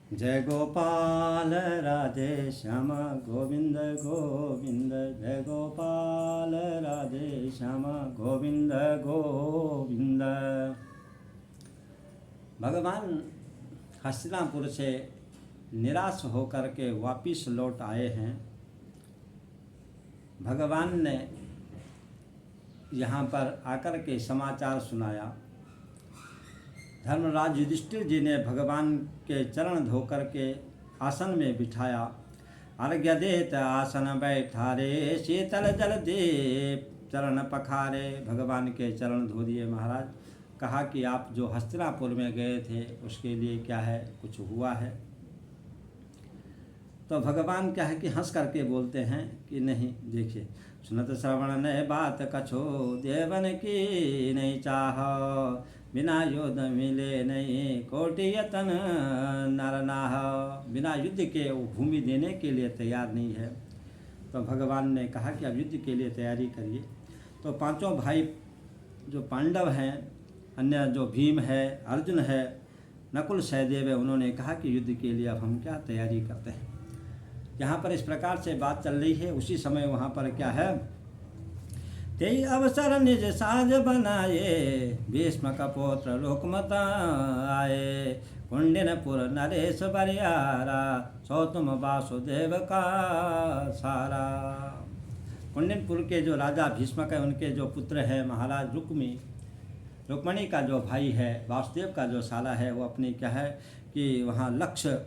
जय गोपाल राधे श्याम गोविंद गोविंद। जय गोपाल राधे श्याम गोविंद गोविंद। भगवान हस्तिनापुर से निराश होकर के वापिस लौट आए हैं। भगवान ने यहाँ पर आकर के समाचार सुनाया। धर्मराज युधिष्ठिर जी ने भगवान के चरण धोकर के आसन में बिठाया। अर्घ्य देत आसन बैठारे, शीतल जल दे चरण पखारे। भगवान के चरण धो दिए महाराज। कहा कि आप जो हस्तिनापुर में गए थे उसके लिए क्या है, कुछ हुआ है? तो भगवान क्या है कि हंस करके बोलते हैं कि नहीं। देखिए, सुनत श्रवण ने बात कछो, देवन की नहीं चाह। बिना युद्ध मिले नहीं कोटि यतन नर नाह। बिना युद्ध के वो भूमि देने के लिए तैयार नहीं है। तो भगवान ने कहा कि अब युद्ध के लिए तैयारी करिए। तो पांचों भाई जो पांडव हैं, अन्य जो भीम है, अर्जुन है, नकुल सहदेव है, उन्होंने कहा कि युद्ध के लिए अब हम क्या तैयारी करते हैं। यहाँ पर इस प्रकार से बात चल रही है। उसी समय वहाँ पर क्या है, तेई अवसर निज साज बनाए, भीष्म कपोत्र लोकमत आए। कुंडिनपुर नरेश बरियारा, सौ तुम वासुदेव का सारा। कुंडिनपुर के जो राजा भीष्मक है, उनके जो पुत्र है महाराज रुक्मणी का जो भाई है, वासुदेव का जो साला है, वो अपनी क्या है कि वहाँ लक्ष्य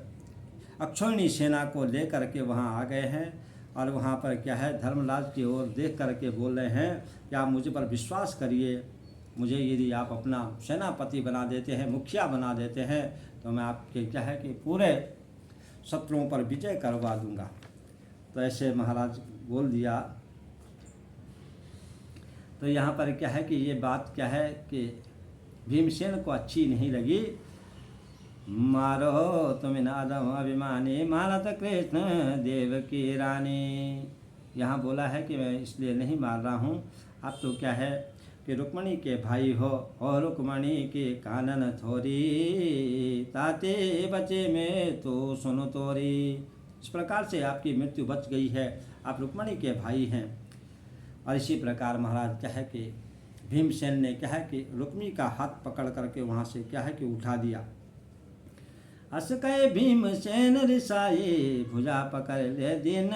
अक्षौहिणी सेना को लेकर के वहाँ आ गए हैं। और वहाँ पर क्या है, धर्मराज की ओर देख करके बोल रहे हैं कि आप मुझ पर विश्वास करिए, मुझे यदि आप अपना सेनापति बना देते हैं, मुखिया बना देते हैं, तो मैं आपके क्या है कि पूरे शत्रुओं पर विजय करवा दूंगा। तो ऐसे महाराज बोल दिया। तो यहाँ पर क्या है कि ये बात क्या है कि भीमसेन को अच्छी नहीं लगी। मारो तुम नादम अभिमानी, मानत कृष्ण देव की रानी। यहाँ बोला है कि मैं इसलिए नहीं मार रहा हूँ, आप तो क्या है कि रुक्मणी के भाई हो, और रुक्मणी के कानन थोरी, ताते बचे में तो सुनो तोरी। इस प्रकार से आपकी मृत्यु बच गई है, आप रुक्मणी के भाई हैं। और इसी प्रकार महाराज क्या है कि भीमसेन ने क्या है कि रुक्मी का हाथ पकड़ करके वहाँ से क्या है कि उठा दिया। हस कहे भीमसेन रिसाए, भुजा पकड़ ले दिन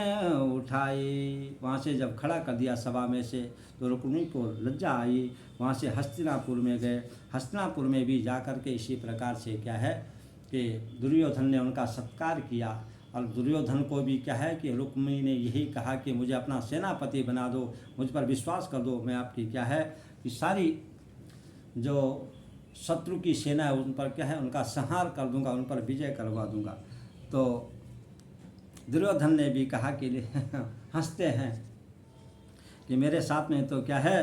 उठाए। वहाँ से जब खड़ा कर दिया सभा में से, तो रुक्मी को लज्जा आई। वहाँ से हस्तिनापुर में गए। हस्तिनापुर में भी जाकर के इसी प्रकार से क्या है कि दुर्योधन ने उनका सत्कार किया। और दुर्योधन को भी क्या है कि रुक्मी ने यही कहा कि मुझे अपना सेनापति बना दो, मुझ पर विश्वास कर दो, मैं आपकी क्या है कि सारी जो शत्रु की सेना है उन पर क्या है, उनका संहार कर दूंगा, उन पर विजय करवा दूंगा। तो दुर्योधन ने भी कहा कि हंसते हैं कि मेरे साथ में तो क्या है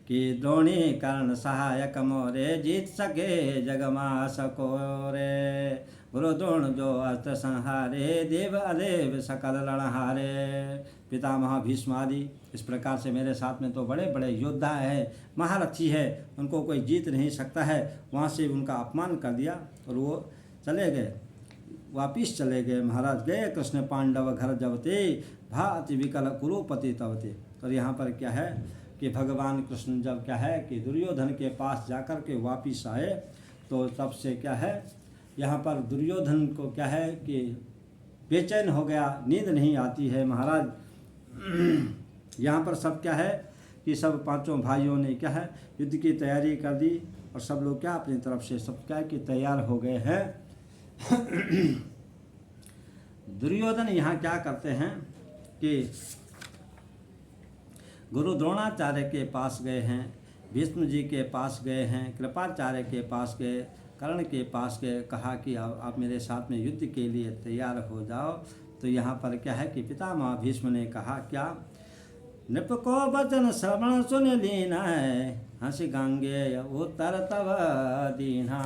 कि द्रोणी कर्ण सहायक मोरे, जीत सके जगमा सकोरे। गुरु द्रोण जो अस्त्र संहारे, देव अदेव सकल रणहारे। पितामह भीष्म आदि इस प्रकार से मेरे साथ में तो बड़े बड़े योद्धा है, महारथी है, उनको कोई जीत नहीं सकता है। वहाँ से उनका अपमान कर दिया और वो चले गए, वापिस चले गए। महाराज गए कृष्ण पांडव घर जबते, भाति विकल कुरुपति तवते। और यहाँ पर क्या है कि भगवान कृष्ण जब क्या है कि दुर्योधन के पास जाकर के वापिस आए, तो तब से क्या है यहाँ पर दुर्योधन को क्या है कि बेचैन हो गया, नींद नहीं आती है महाराज। यहाँ पर सब क्या है कि सब पांचों भाइयों ने क्या है युद्ध की तैयारी कर दी। और सब लोग क्या अपनी तरफ से सब क्या कि तैयार हो गए हैं। दुर्योधन यहाँ क्या करते हैं कि गुरु द्रोणाचार्य के पास गए हैं, भीष्म जी के पास गए हैं, कृपाचार्य के पास गए, कर्ण के पास गए। कहा कि आप मेरे साथ में युद्ध के लिए तैयार हो जाओ। तो यहाँ पर क्या है कि पितामह भीष्म ने कहा क्या, नृप को वचन श्रवण सुन लीना है, हंस गंगे उत्तर तव दीना।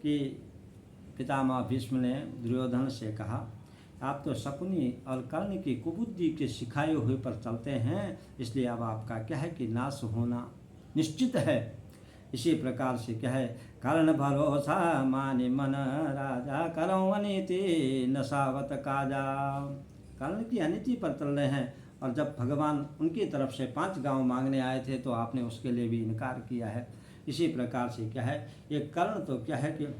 कि पितामह भीष्म ने दुर्योधन से कहा, आप तो शकुनी और कर्ण की कुबुद्धि के सिखाए हुए पर चलते हैं, इसलिए अब आपका क्या है कि नाश होना निश्चित है। इसी प्रकार से क्या है कर्ण भरोसा मानि मन राजा, करो अनीति नसावत काजा। कर्ण की अनीति पर चल रहे हैं, और जब भगवान उनकी तरफ से 5 गांव मांगने आए थे तो आपने उसके लिए भी इनकार किया है। इसी प्रकार से क्या है, ये कर्ण तो क्या है कि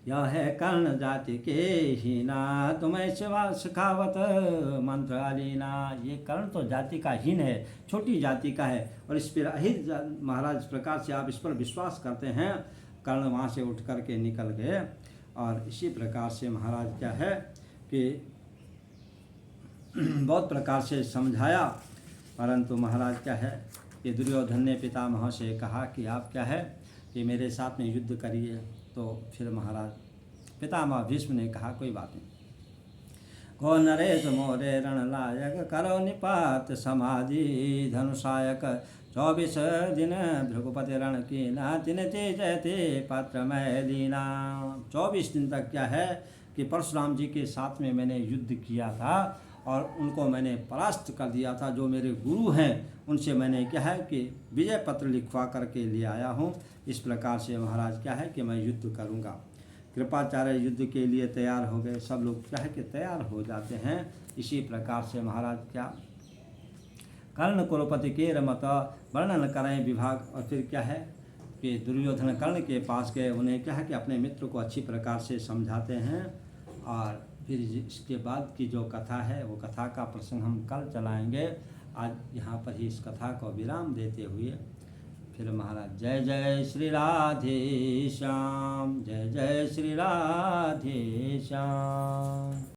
यह है कर्ण जाति के हीना, तुम्हें शिवा सिखावत मंत्र अलीना। ये कर्ण तो जाति का हीन है, छोटी जाति का है, और इस पर महाराज इस प्रकार से आप इस पर विश्वास करते हैं। कर्ण वहाँ से उठ कर के निकल गए, और इसी प्रकार से महाराज क्या है कि बहुत प्रकार से समझाया, परंतु महाराज क्या है कि दुर्योधन ने पितामह से कहा कि आप क्या है कि मेरे साथ में युद्ध करिए। तो फिर महाराज पितामह भीष्म ने कहा कोई बात नहीं, को नरेश मोरे रण लायक, करो निपात समाधि धनुषायक। 24 दिन भृगुपति रण की ना, तिन ते जयते पात्र मैं लीना। 24 दिन तक क्या है कि परशुराम जी के साथ में मैंने युद्ध किया था, और उनको मैंने परास्त कर दिया था। जो मेरे गुरु हैं उनसे मैंने क्या है कि विजय पत्र लिखवा करके ले आया हूँ। इस प्रकार से महाराज क्या है कि मैं युद्ध करूँगा। कृपाचार्य युद्ध के लिए तैयार हो गए, सब लोग क्या है कि तैयार हो जाते हैं। इसी प्रकार से महाराज क्या कर्ण कुरुपति के रमत वर्णन करें विभाग। और फिर क्या है कि दुर्योधन कर्ण के पास गए, उन्हें क्या है कि अपने मित्र को अच्छी प्रकार से समझाते हैं। और फिर इसके बाद की जो कथा है वो कथा का प्रसंग हम कल चलाएंगे। आज यहाँ पर ही इस कथा को विराम देते हुए फिर महाराज जय जय श्री राधे श्याम, जय जय श्री राधे श्याम।